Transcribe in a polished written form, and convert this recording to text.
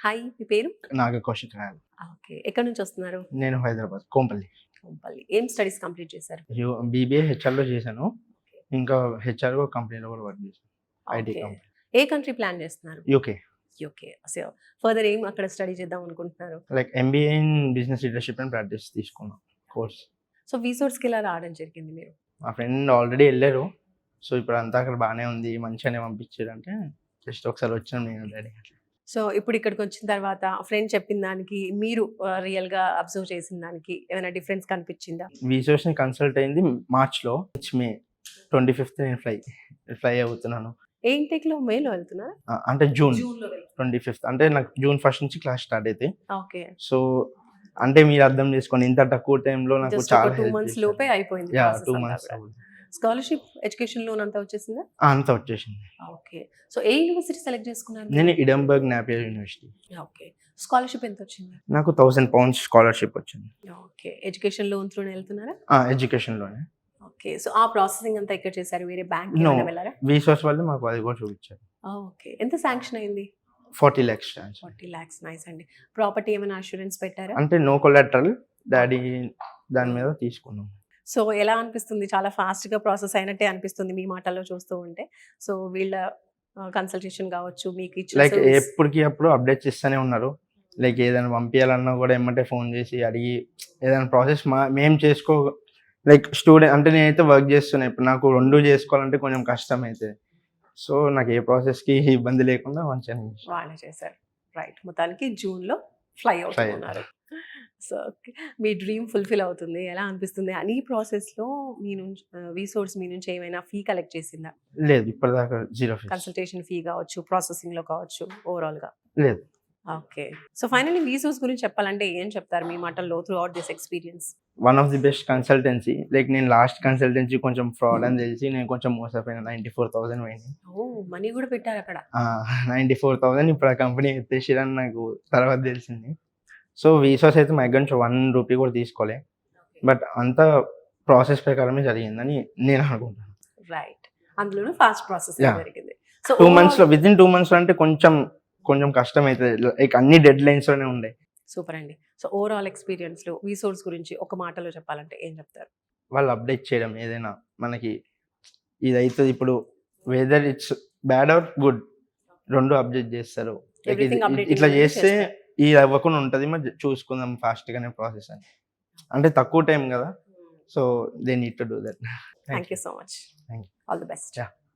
Hi. మీ పేరు? నాగ Kaushik royal. Okay. ఎక్కడి నుంచి వస్తున్నారు? నేను హైదరాబాద్ కోంపల్లి. కొంపల్లి. ఏం స్టడీస్ కంప్లీట్ చేశారు? బీబీఏ హెచ్ఆర్‌లో చేశాను. ఇంకా హెచ్ఆర్‌గా కంపెనీలో కూడా వర్క్ చేశాను. IT okay. Company. A country plan చేస్తున్నారు? యూకే. యూకే. సో, ఫర్దర్ ఏం అక్కడ స్టడీ చేద్దాం అనుకుంటున్నారు? Like MBA in business leadership and practice తీసుకున్నాను కోర్స్. సో, వీసోర్స్‌కి ఎలా రావడం జరిగింది మీరు? మా ఫ్రెండ్ ఆల్రెడీ ఎళ్లారు. సో, ఇప్పుడు అంతా అక్కడ బానే ఉంది. మంచిగానే పంపించారంటే జస్ట్ ఒకసారి వచ్చాను నేను డాడీ. సో, ఇప్పుడు ఇక్కడికి వచ్చిన తర్వాత ఫ్రెండ్ చెప్పిన దానికి మీరు రియల్‌గా అబ్జర్వ్ చేసిన దానికి ఏమైనా డిఫరెన్స్ కనిపించిందా? వీసోర్స్‌ని కన్సల్ట్ అయింది మార్చ్‌లో. మే 25థ్ నేను ఫ్లై అవుతున్నాను. ఏ ఇంటేక్‌లో మేలో వెళ్తున్నారా? అంటే జూన్ జూన్‌లో 25థ్. అంటే నాకు జూన్ 1 నుంచి క్లాస్ స్టార్ట్ అయితాయి. ఓకే. సో, అంటే మీరు అర్థం చేసుకోండి ఇంత తక్కువ టైంలో నాకు జస్ట్ చాలా ఒక 2 హెల్ప్ మంత్స్ చేశారు. లోపే అయిపోయింది యాహ్! ప్రాసెస్ 2 అంతా మంత్స్. కూడా. స్కాలర్‌షిప్, ఎడ్యుకేషన్ లోన్ అంతా వచ్చేసిందా? అంతా వచ్చేసింది. ఓకే. సో, ఏ యూనివర్సిటీ సెలెక్ట్ చేసుకున్నారు? నేను Edinburgh Napier university. Okay. Scholarship ఎంత వచ్చింది? నాకు £1000 స్కాలర్‌షిప్ వచ్చింది. ఓకే. ఎడ్యుకేషన్ లోన్ త్రూనే వెళ్తున్నారా? ఎడ్యుకేషన్‌లోనే. ఓకే. సో, ఆ ప్రాసెసింగ్ అంతా ఎక్కడ చేశారు? వేరే బ్యాంక్‌కి నో. ఏమైనా వెళ్లారా? వీసోర్స్ వాళ్ళు మాకు అది కూడా చూపించారు. ఓకే. ఎంత శాంక్షన్ అయింది? 40 lakhs ఛాన్స్. 40 లాక్స్. నైస్ అండి. ప్రాపర్టీ ఏమైనా అష్యూరెన్స్ పెట్టారా? అంటే నో కొలాటరల్ డాడీ దాని మీద తీసుకున్నాం. సో, ఎలా అనిపిస్తుంది? చాలా ఫాస్ట్‌గా ప్రాసెస్ అయినట్టే అనిపిస్తుంది మీ మాటల్లో చూస్తూ ఉంటే. సో, వీళ్ళ కన్సల్టేషన్ కావచ్చు, మీకు ఇచ్చిన లైక్ సర్వీస్. ఎప్పటికి అప్పుడు అప్డేట్స్ ఇస్తూనే ఉన్నారు. లైక్ ఏదైనా పంపించాలన్నా కూడా ఎమ్మటే ఫోన్ చేసి అడిగి ఏదైనా ప్రాసెస్ మేము లైక్ స్టూడెంట్ అంటే నేనైతే వర్క్ చేస్తున్నా. ఇప్పుడు నాకు 2 చేసుకోవాలంటే కొంచెం కష్టం అయితే. సో, నాకు ఏ ప్రాసెస్‌కి ఇబ్బంది లేకుండా మంచిగానే చేశారు. వాళ్ళే చేశారు. రైట్. మొత్తానికి జూన్‌లో ఫ్లై అవుతున్నారు. So, okay. మీ డ్రీమ్ ఫుల్‌ఫిల్ అవుతుంది. ఎలా అనిపిస్తుంది? అని ఈ ప్రాసెస్‌లో మీ నుంచి వీసోర్స్ మీ నుంచి ఏమైనా ఫీ కలెక్ట్ చేసిందా? లేదు ఇప్పటిదాకా 0 ఫీస్. కన్సల్టేషన్ ఫీ కావచ్చు, ప్రాసెసింగ్‌లో కావచ్చు, ఓవరాల్‌గా. లేదు. ఓకే. సో, ఫైనల్లీ వీసోర్స్ గురించి చెప్పాలంటే ఏం చెప్తారు మీ మాటల్లో through out this experience? One of the best consultancy. Like నేను లాస్ట్ కన్సల్టెన్సీ కొంచెం ఫ్రాడ్ అని తెలిసి నేను కొంచెం మోసపోయాను. 94,000 పోయినాయి. ఓహ్! మనీ కూడా పెట్టారు అక్కడ. 94,000 ఇప్పుడు ఆ కంపెనీ ఎత్తేసిరని నాకు తర్వాత తెలిసింది. సో, వీసోర్స్ అయితే మా దగ్గర నుంచి 1 రూపీ కూడా తీసుకోలే. బట్ అంతా ప్రాసెస్ ప్రకారమే జరిగిందని నేను అనుకుంటాను. రైట్. అందులోనూ ఫాస్ట్ ప్రాసెస్ యాహ్! జరిగింది. సో, 2 మంత్స్‌లో వితిన్ 2 మంత్స్‌లో అంటే కొంచెం కష్టమైతది. లైక్ అన్ని డెడ్ లైన్స్‌లోనే ఉండే. సూపర్ అండి. సో, ఓవరాల్ ఎక్స్‌పీరియన్స్‌లో వీసోర్స్ గురించి ఒక మాటలో చెప్పాలంటే ఏం చెప్తారు? వాళ్ళు అప్డేట్ చేయడం ఏదైనా మనకి ఇదైతది ఇప్పుడు whether it's bad or good 2 update చేస్తారు. లైక్ ఎవ్రీథింగ్ అప్డేటింగ్ ఇట్లా అనేది చేస్తే చేస్తారు. ఇది అవ్వకుండా ఉంటది. మరి చూసుకుందాం ఫాస్ట్‌గానే ప్రాసెస్ అని. అంటే తక్కువ టైం కదా! So, they need to do that. Thank you so much. Thank you. All the best. Yeah!